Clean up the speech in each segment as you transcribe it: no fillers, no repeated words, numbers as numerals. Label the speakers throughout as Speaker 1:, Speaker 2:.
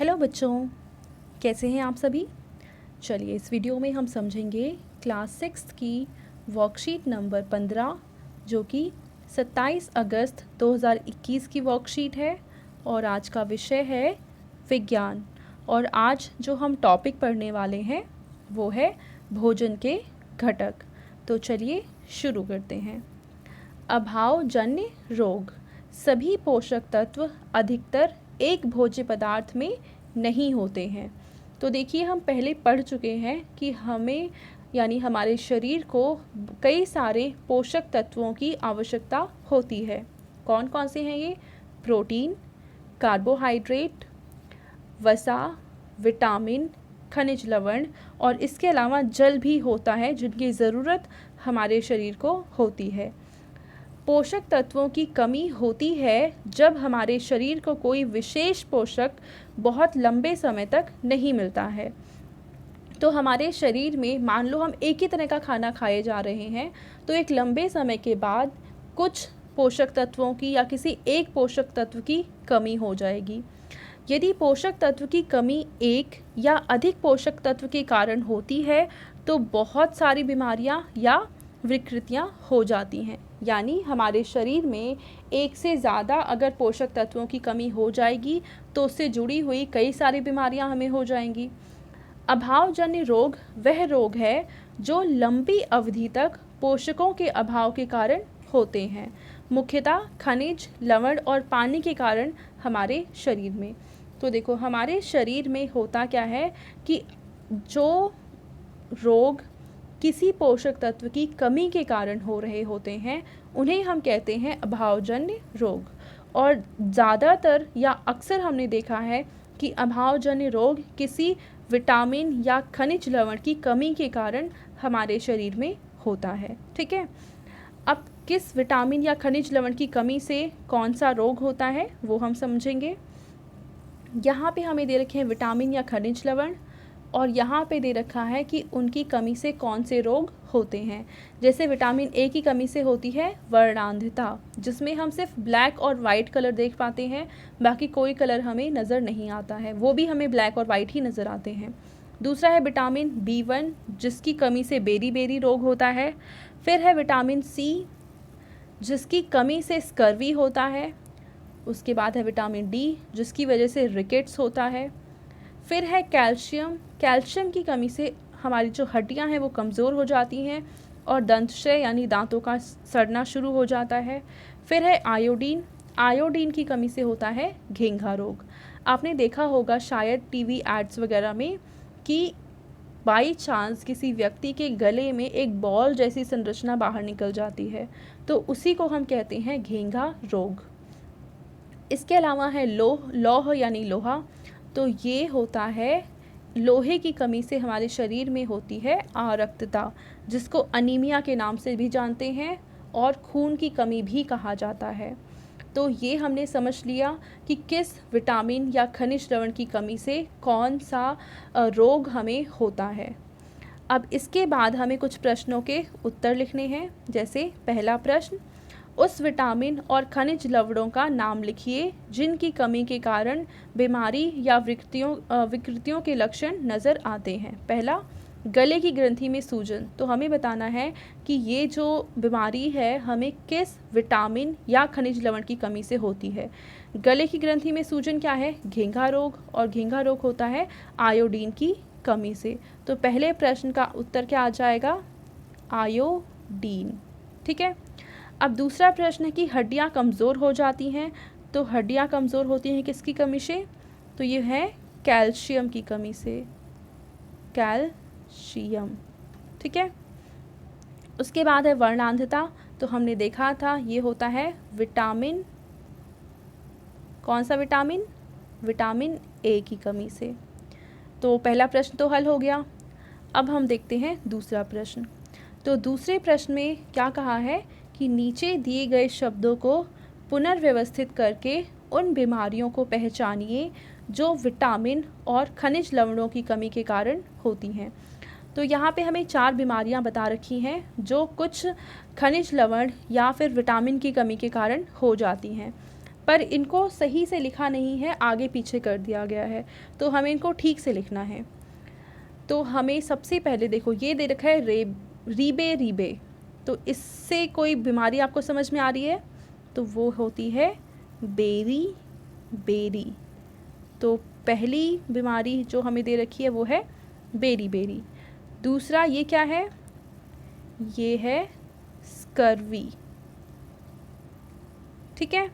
Speaker 1: Hello बच्चों, कैसे हैं आप सभी। चलिए इस वीडियो में हम समझेंगे क्लास 6 की वर्कशीट नंबर 15 जो कि 27 अगस्त 2021 की वर्कशीट है और आज का विषय है विज्ञान। और आज जो हम टॉपिक पढ़ने वाले हैं वो है भोजन के घटक। तो चलिए शुरू करते हैं। अभावजन्य रोग। सभी पोषक तत्व अधिकतर एक भोज्य पदार्थ में नहीं होते हैं। तो देखिए हम पहले पढ़ चुके हैं कि हमें यानी हमारे शरीर को कई सारे पोषक तत्वों की आवश्यकता होती है। कौन कौन से हैं ये? प्रोटीन, कार्बोहाइड्रेट, वसा, विटामिन, खनिज लवण और इसके अलावा जल भी होता है जिनकी ज़रूरत हमारे शरीर को होती है। पोषक तत्वों की कमी होती है जब हमारे शरीर को कोई विशेष पोषक बहुत लंबे समय तक नहीं मिलता है। तो हमारे शरीर में मान लो हम एक ही तरह का खाना खाए जा रहे हैं तो एक लंबे समय के बाद कुछ पोषक तत्वों की या किसी एक पोषक तत्व की कमी हो जाएगी। यदि पोषक तत्व की कमी एक या अधिक पोषक तत्व के कारण होती है तो बहुत सारी बीमारियां या विकृतियां हो जाती हैं। यानी हमारे शरीर में एक से ज़्यादा अगर पोषक तत्वों की कमी हो जाएगी तो उससे जुड़ी हुई कई सारी बीमारियां हमें हो जाएंगी। अभावजन्य रोग वह रोग है जो लंबी अवधि तक पोषकों के अभाव के कारण होते हैं, मुख्यतः खनिज, लवण और पानी के कारण हमारे शरीर में। तो देखो हमारे शरीर में होता क्या है कि जो रोग किसी पोषक तत्व की कमी के कारण हो रहे होते हैं उन्हें हम कहते हैं अभावजन्य रोग। और ज़्यादातर या अक्सर हमने देखा है कि अभावजन्य रोग किसी विटामिन या खनिज लवण की कमी के कारण हमारे शरीर में होता है। ठीक है, अब किस विटामिन या खनिज लवण की कमी से कौन सा रोग होता है वो हम समझेंगे। यहाँ पे हमें दे रखे हैं विटामिन या खनिज लवण और यहाँ पे दे रखा है कि उनकी कमी से कौन से रोग होते हैं। जैसे विटामिन ए की कमी से होती है वर्णांधता, जिसमें हम सिर्फ ब्लैक और वाइट कलर देख पाते हैं, बाकी कोई कलर हमें नज़र नहीं आता है, वो भी हमें ब्लैक और वाइट ही नज़र आते हैं। दूसरा है विटामिन B1 जिसकी कमी से बेरी बेरी रोग होता है। फिर है विटामिन C जिसकी कमी से स्कर्वी होता है। उसके बाद है विटामिन D जिसकी वजह से रिकेट्स होता है। फिर है कैल्शियम, कैल्शियम की कमी से हमारी जो हड्डियां हैं वो कमज़ोर हो जाती हैं और दंतक्षय यानी दांतों का सड़ना शुरू हो जाता है। फिर है आयोडीन, आयोडीन की कमी से होता है घेंघा रोग। आपने देखा होगा शायद टीवी एड्स वगैरह में कि बाई चांस किसी व्यक्ति के गले में एक बॉल जैसी संरचना बाहर निकल जाती है तो उसी को हम कहते हैं घेंघा रोग। इसके अलावा है लौह यानी लोहा, तो ये होता है लोहे की कमी से हमारे शरीर में होती है आरक्तता, जिसको अनीमिया के नाम से भी जानते हैं और खून की कमी भी कहा जाता है। तो ये हमने समझ लिया कि किस विटामिन या खनिज लवण की कमी से कौन सा रोग हमें होता है। अब इसके बाद हमें कुछ प्रश्नों के उत्तर लिखने हैं। जैसे पहला प्रश्न, उस विटामिन और खनिज लवणों का नाम लिखिए जिनकी कमी के कारण बीमारी या विकृतियों के लक्षण नज़र आते हैं। पहला, गले की ग्रंथि में सूजन। तो हमें बताना है कि ये जो बीमारी है हमें किस विटामिन या खनिज लवण की कमी से होती है। गले की ग्रंथि में सूजन क्या है? घेंघा रोग, और घेंघा रोग होता है आयोडीन की कमी से। तो पहले प्रश्न का उत्तर क्या आ जाएगा? आयोडीन। ठीक है, अब दूसरा प्रश्न है कि हड्डियां कमज़ोर हो जाती हैं। तो हड्डियां कमज़ोर होती हैं किसकी कमी से? तो ये है कैल्शियम की कमी से, कैल्शियम। ठीक है, उसके बाद है वर्णांधता। तो हमने देखा था ये होता है विटामिन, कौन सा विटामिन? विटामिन ए की कमी से। तो पहला प्रश्न तो हल हो गया। अब हम देखते हैं दूसरा प्रश्न। तो दूसरे प्रश्न में क्या कहा है कि नीचे दिए गए शब्दों को पुनर्व्यवस्थित करके उन बीमारियों को पहचानिए जो विटामिन और खनिज लवणों की कमी के कारण होती हैं। तो यहाँ पे हमें 4 बीमारियाँ बता रखी हैं जो कुछ खनिज लवण या फिर विटामिन की कमी के कारण हो जाती हैं। पर इनको सही से लिखा नहीं है, आगे पीछे कर दिया गया है, तो हमें इनको ठीक से लिखना है। तो हमें सबसे पहले देखो ये दे रखा है रीबे रीबे, तो इससे कोई बीमारी आपको समझ में आ रही है? तो वो होती है बेरी बेरी। तो पहली बीमारी जो हमें दे रखी है वो है बेरी बेरी। दूसरा ये क्या है? ये है स्कर्वी, ठीक है।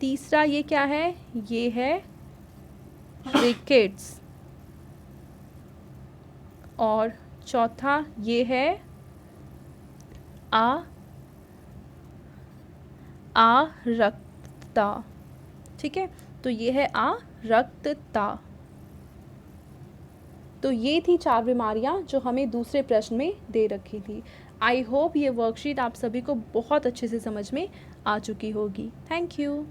Speaker 1: तीसरा ये क्या है? ये है रिकेट्स। और चौथा ये है रक्तता, ठीक है। तो ये है रक्तता। तो ये थी 4 बीमारियां जो हमें दूसरे प्रश्न में दे रखी थी। आई होप ये वर्कशीट आप सभी को बहुत अच्छे से समझ में आ चुकी होगी। Thank you.